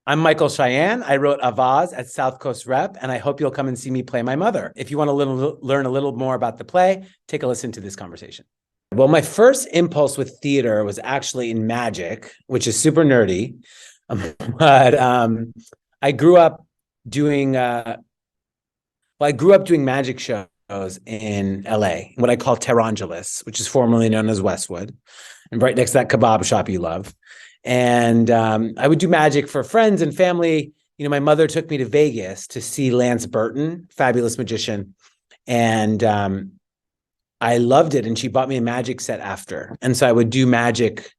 I'm Michael Shayan. I wrote Avaaz at South Coast Rep, and I hope you'll come and see me play my mother. If you want to learn a little more about the play, take a listen to this conversation. Well, my first impulse with theater was actually in magic, which is super nerdy. But I grew up doing magic shows in LA, what I call Tehran-geles, which is formerly known as Westwood, and right next to that kebab shop you love. And I would do magic for friends and family. You know, my mother took me to Vegas to see Lance Burton, fabulous magician. And I loved it. And she bought me a magic set after. And so I would do magic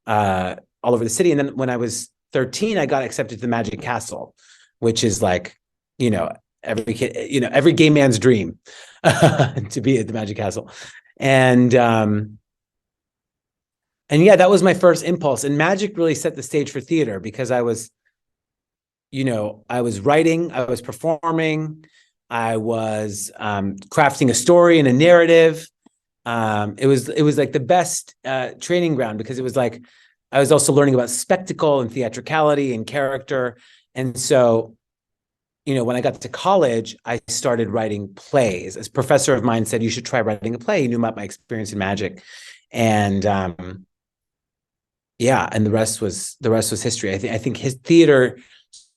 all over the city. And then when I was 13, I got accepted to the Magic Castle, which is like, you know, every kid, you know, every gay man's dream to be at the Magic Castle. And yeah, that was my first impulse. And magic really set the stage for theater because I was writing, I was performing, I was crafting a story and a narrative. It was like the best training ground because it was like I was also learning about spectacle and theatricality and character. And so, you know, when I got to college, I started writing plays. As a professor of mine said, you should try writing a play. He knew about my experience in magic. And yeah, and the rest was history. I think his theater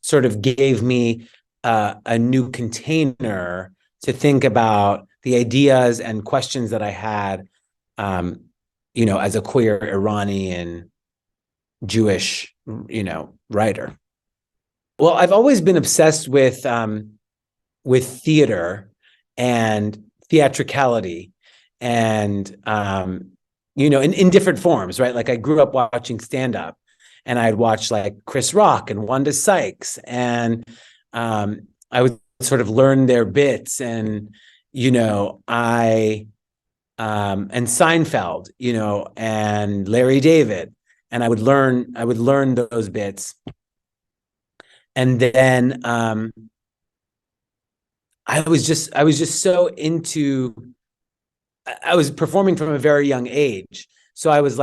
sort of gave me a new container to think about the ideas and questions that I had, you know, as a queer Iranian Jewish, you know, writer. Well, I've always been obsessed with theater and theatricality and you know, in different forms, right? Like I grew up watching stand-up and I'd watch like Chris Rock and Wanda Sykes and I would sort of learn their bits and, you know, and Seinfeld, you know, and Larry David, and I would learn those bits. And then I was just so into, I was performing from a very young age. So I was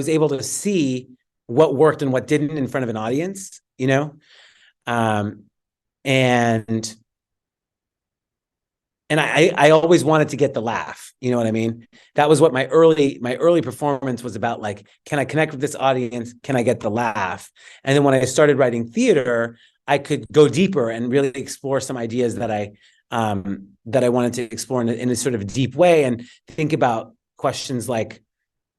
able to see what worked and what didn't in front of an audience, you know? And I always wanted to get the laugh, you know what I mean? That was what my early performance was about. Like, can I connect with this audience? Can I get the laugh? And then when I started writing theater, I could go deeper and really explore some ideas that I wanted to explore in a sort of deep way and think about questions like,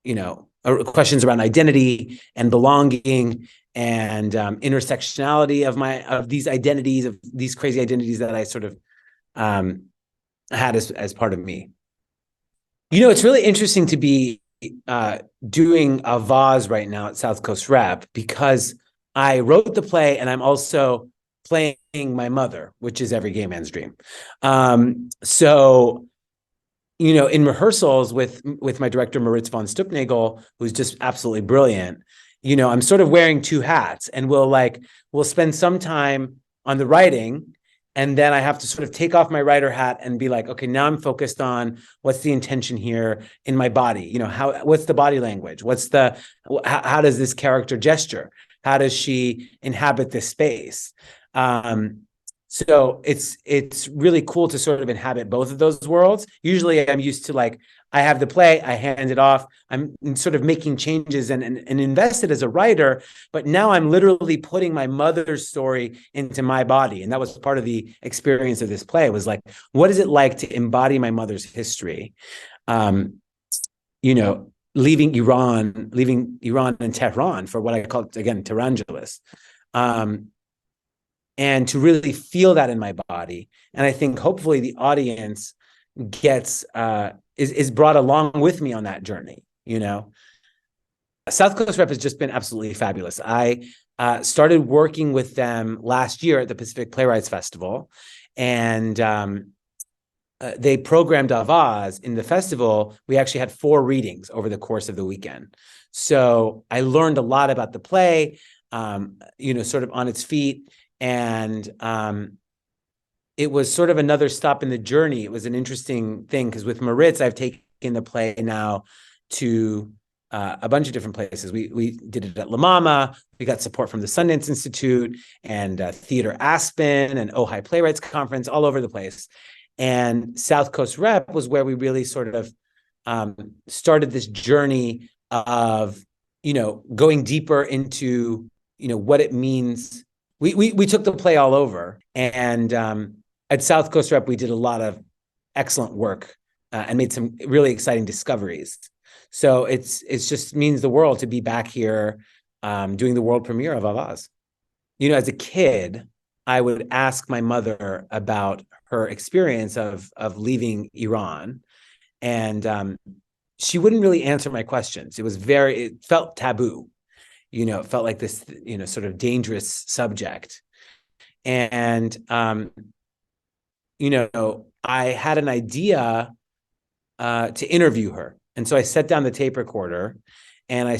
you know, questions around identity and belonging and intersectionality of these identities, of these crazy identities that I sort of had as part of me. You know, it's really interesting to be doing Avaaz right now at South Coast Rep because I wrote the play and I'm also playing my mother, which is every gay man's dream. So, you know, in rehearsals with my director, Moritz von Stuelpnagel, who's just absolutely brilliant, you know, I'm sort of wearing two hats and we'll spend some time on the writing. And then I have to sort of take off my writer hat and be like, okay, now I'm focused on what's the intention here in my body? You know, what's the body language? How does this character gesture? How does she inhabit this space? So it's really cool to sort of inhabit both of those worlds. Usually I'm used to like, I have the play, I hand it off, I'm sort of making changes and invested as a writer, but now I'm literally putting my mother's story into my body. And that was part of the experience of this play, was like, what is it like to embody my mother's history? You know, leaving Iran and Tehran for what I call, again, Tehran-geles. And to really feel that in my body. And I think hopefully the audience is brought along with me on that journey, you know? South Coast Rep has just been absolutely fabulous. I started working with them last year at the Pacific Playwrights Festival, and they programmed Avaaz in the festival. We actually had 4 readings over the course of the weekend. So I learned a lot about the play, you know, sort of on its feet. And it was sort of another stop in the journey. It was an interesting thing because with Moritz, I've taken the play now to a bunch of different places. We did it at La Mama. We got support from the Sundance Institute and Theater Aspen and Ojai Playwrights Conference, all over the place. And South Coast Rep was where we really sort of started this journey of, going deeper into, what it means. We took the play all over, and at South Coast Rep, we did a lot of excellent work and made some really exciting discoveries. So it's just means the world to be back here doing the world premiere of Avaaz. As a kid, I would ask my mother about her experience of leaving Iran, and she wouldn't really answer my questions. It felt taboo. It felt like this, sort of dangerous subject. And, I had an idea to interview her. And so I set down the tape recorder and I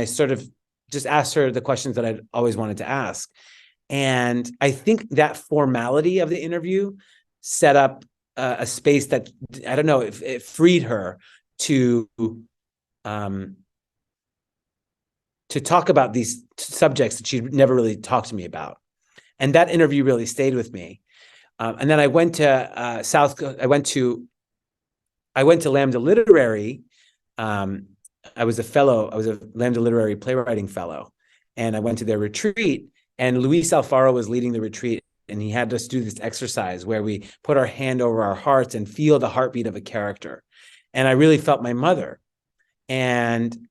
sort of just asked her the questions that I'd always wanted to ask. And I think that formality of the interview set up a space that, I don't know, it freed her to talk about these subjects that she'd never really talked to me about. And that interview really stayed with me. And then I went to I went to Lambda Literary. I was a Lambda Literary playwriting fellow, and I went to their retreat, and Luis Alfaro was leading the retreat, and he had us do this exercise where we put our hand over our hearts and feel the heartbeat of a character. And I really felt my mother. And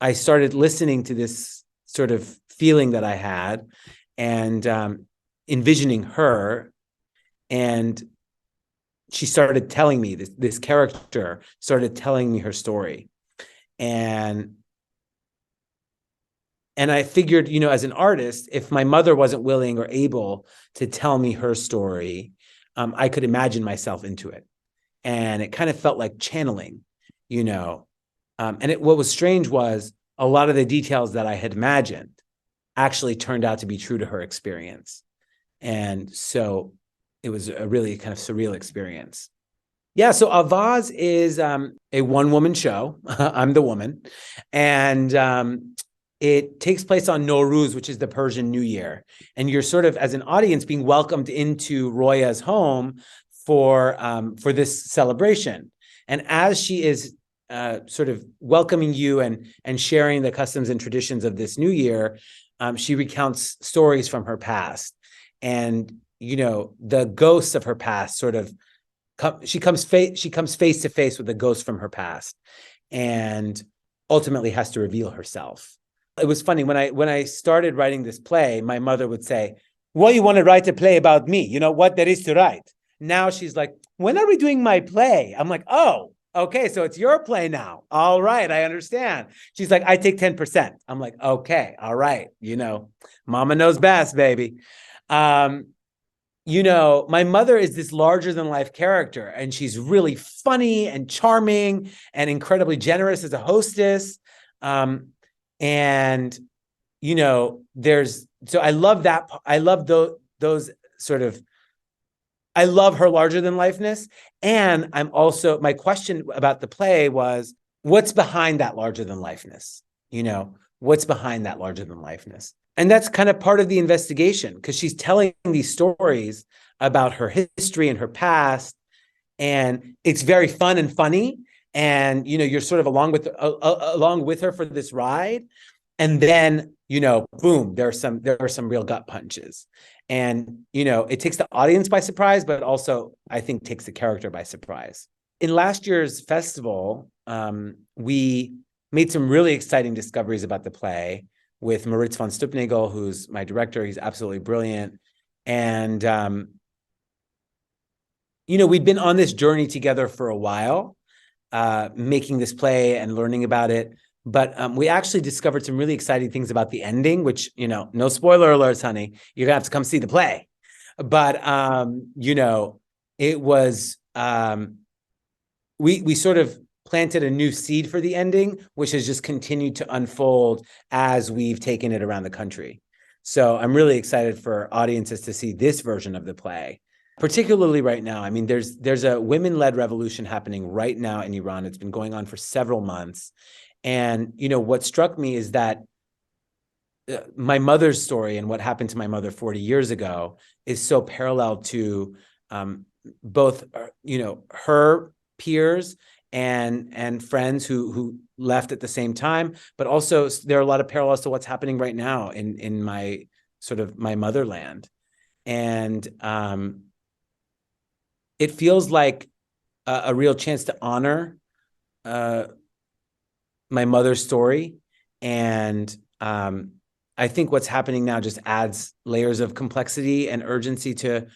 I started listening to this sort of feeling that I had and envisioning her. And she started telling me, this character started telling me her story. And I figured, as an artist, if my mother wasn't willing or able to tell me her story, I could imagine myself into it. And it kind of felt like channeling, and what was strange was a lot of the details that I had imagined actually turned out to be true to her experience. And so it was a really kind of surreal experience. Yeah, so Avaaz is a one-woman show. I'm the woman. And it takes place on Nowruz, which is the Persian New Year. And you're sort of, as an audience, being welcomed into Roya's home for this celebration. And as she is sort of welcoming you and sharing the customs and traditions of this new year, she recounts stories from her past. And, the ghosts of her past sort of she comes face to face with the ghost from her past, and ultimately has to reveal herself. It was funny when I started writing this play, my mother would say, "Well, you want to write a play about me? What there is to write." Now she's like, "When are we doing my play?" I'm like, "Oh, okay, so it's your play now. All right, I understand." She's like, "I take 10%. I'm like, "Okay, all right. Mama knows best, baby." My mother is this larger than life character, and she's really funny and charming and incredibly generous as a hostess. So I love that. I love those sort of, I love her larger than lifeness. And my question about the play was, what's behind that larger than lifeness? What's behind that larger than lifeness? And that's kind of part of the investigation, because she's telling these stories about her history and her past. And it's very fun and funny. And, you're sort of along with her for this ride. And then, boom, there are some real gut punches. And, it takes the audience by surprise, but also I think takes the character by surprise. In last year's festival, we made some really exciting discoveries about the play with Moritz von Stuelpnagel, who's my director. He's absolutely brilliant. And, we'd been on this journey together for a while, making this play and learning about it. But we actually discovered some really exciting things about the ending, which, no spoiler alerts, honey. You're gonna have to come see the play. But, it was, we sort of planted a new seed for the ending, which has just continued to unfold as we've taken it around the country. So I'm really excited for audiences to see this version of the play, particularly right now. I mean, there's a women-led revolution happening right now in Iran. It's been going on for several months. And, what struck me is that my mother's story and what happened to my mother 40 years ago is so parallel to both, her peers and friends who left at the same time, but also there are a lot of parallels to what's happening right now in my sort of my motherland. And it feels like a real chance to honor my mother's story. And I think what's happening now just adds layers of complexity and urgency to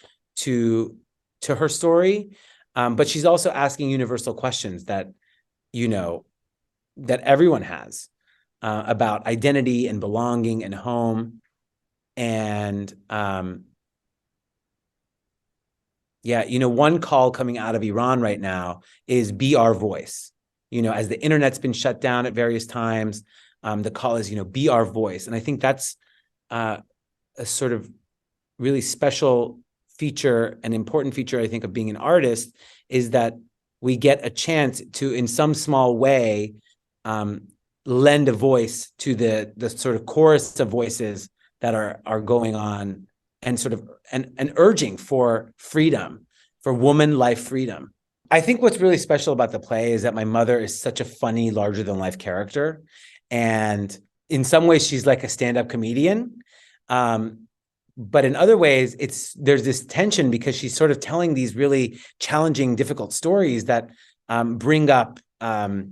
her story. But she's also asking universal questions that, that everyone has about identity and belonging and home. And one call coming out of Iran right now is be our voice. As the internet's been shut down at various times, the call is, be our voice. And I think that's a sort of really special feature, an important feature, I think, of being an artist, is that we get a chance to, in some small way, lend a voice to the sort of chorus of voices that are going on and sort of and urging for freedom, for woman life freedom. I think what's really special about the play is that my mother is such a funny, larger than life character. And in some ways, she's like a stand-up comedian. But in other ways, there's this tension because she's sort of telling these really challenging, difficult stories that bring up parts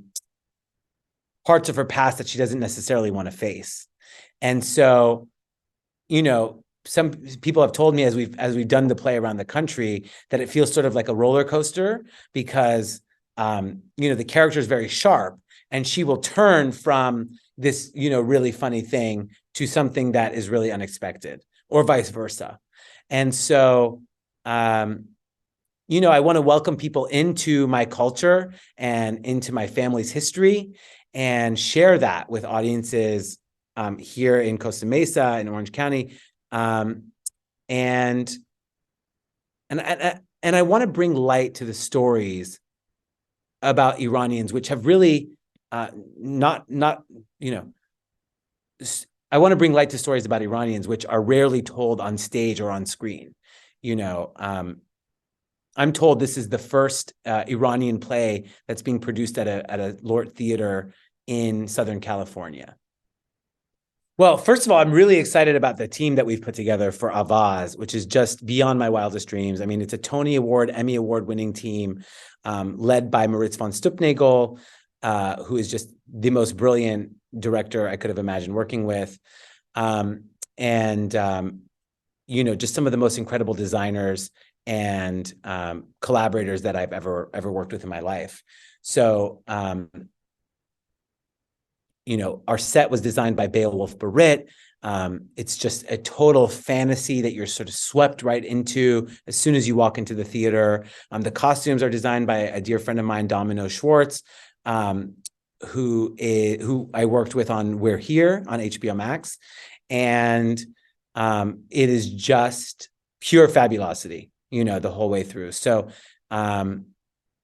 of her past that she doesn't necessarily want to face. And so, some people have told me as we've done the play around the country that it feels sort of like a roller coaster because the character is very sharp and she will turn from this really funny thing to something that is really unexpected, or vice versa. And so I want to welcome people into my culture and into my family's history and share that with audiences here in Costa Mesa in Orange County. And I want to bring light to the stories about Iranians, which have really I want to bring light to stories about Iranians, which are rarely told on stage or on screen. I'm told this is the first Iranian play that's being produced at a Lort Theater in Southern California. Well, first of all, I'm really excited about the team that we've put together for Avaaz, which is just beyond my wildest dreams. I mean, it's a Tony Award, Emmy Award winning team led by Moritz von Stuelpnagel, who is just the most brilliant director I could have imagined working with. Just some of the most incredible designers and collaborators that I've ever worked with in my life. So, our set was designed by Beowulf Barit. It's just a total fantasy that you're sort of swept right into as soon as you walk into the theater. The costumes are designed by a dear friend of mine, Domino Schwartz, who I worked with on We're Here on HBO Max. And it is just pure fabulosity, the whole way through. So I'm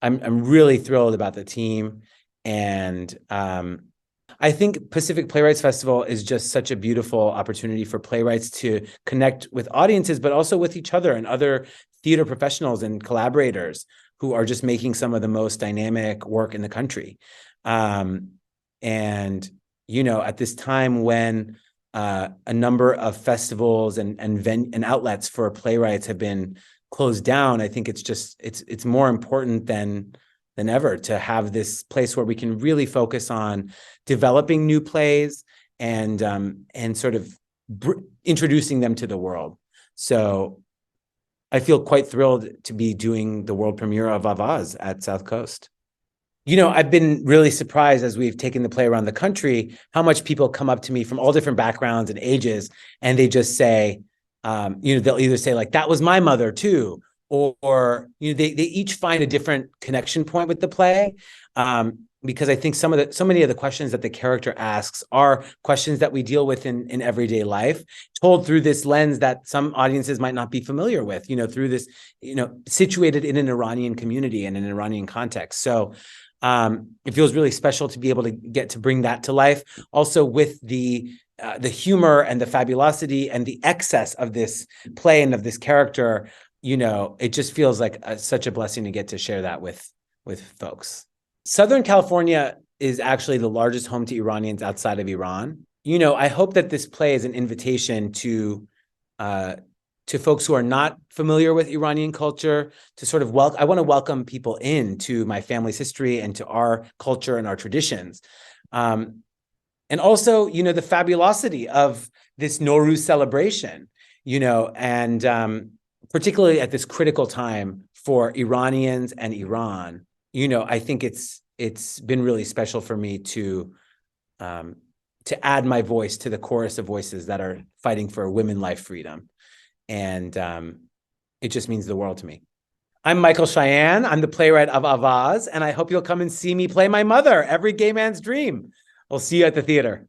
really thrilled about the team. And I think Pacific Playwrights Festival is just such a beautiful opportunity for playwrights to connect with audiences, but also with each other and other theater professionals and collaborators who are just making some of the most dynamic work in the country. At this time when a number of festivals and outlets for playwrights have been closed down, I think it's more important than ever to have this place where we can really focus on developing new plays and sort of introducing them to the world. So I feel quite thrilled to be doing the world premiere of Avaaz at South Coast. I've been really surprised as we've taken the play around the country, how much people come up to me from all different backgrounds and ages, and they just say, they'll either say like, that was my mother too, or they each find a different connection point with the play, because I think so many of the questions that the character asks are questions that we deal with in everyday life, told through this lens that some audiences might not be familiar with, through this, situated in an Iranian community and an Iranian context. So It feels really special to be able to get to bring that to life. Also with the humor and the fabulosity and the excess of this play and of this character, you know, it just feels like such a blessing to get to share that with folks. Southern California is actually the largest home to Iranians outside of Iran. You know, I hope that this play is an invitation to folks who are not familiar with Iranian culture to sort of I want to welcome people into my family's history and to our culture and our traditions. And also, you know, the fabulosity of this Nowruz celebration, you know, and particularly at this critical time for Iranians and Iran, you know, I think it's been really special for me to add my voice to the chorus of voices that are fighting for women life freedom. And it just means the world to me. I'm Michael Shayan. I'm the playwright of Avaaz, and I hope you'll come and see me play my mother, every gay man's dream. I'll see you at the theater.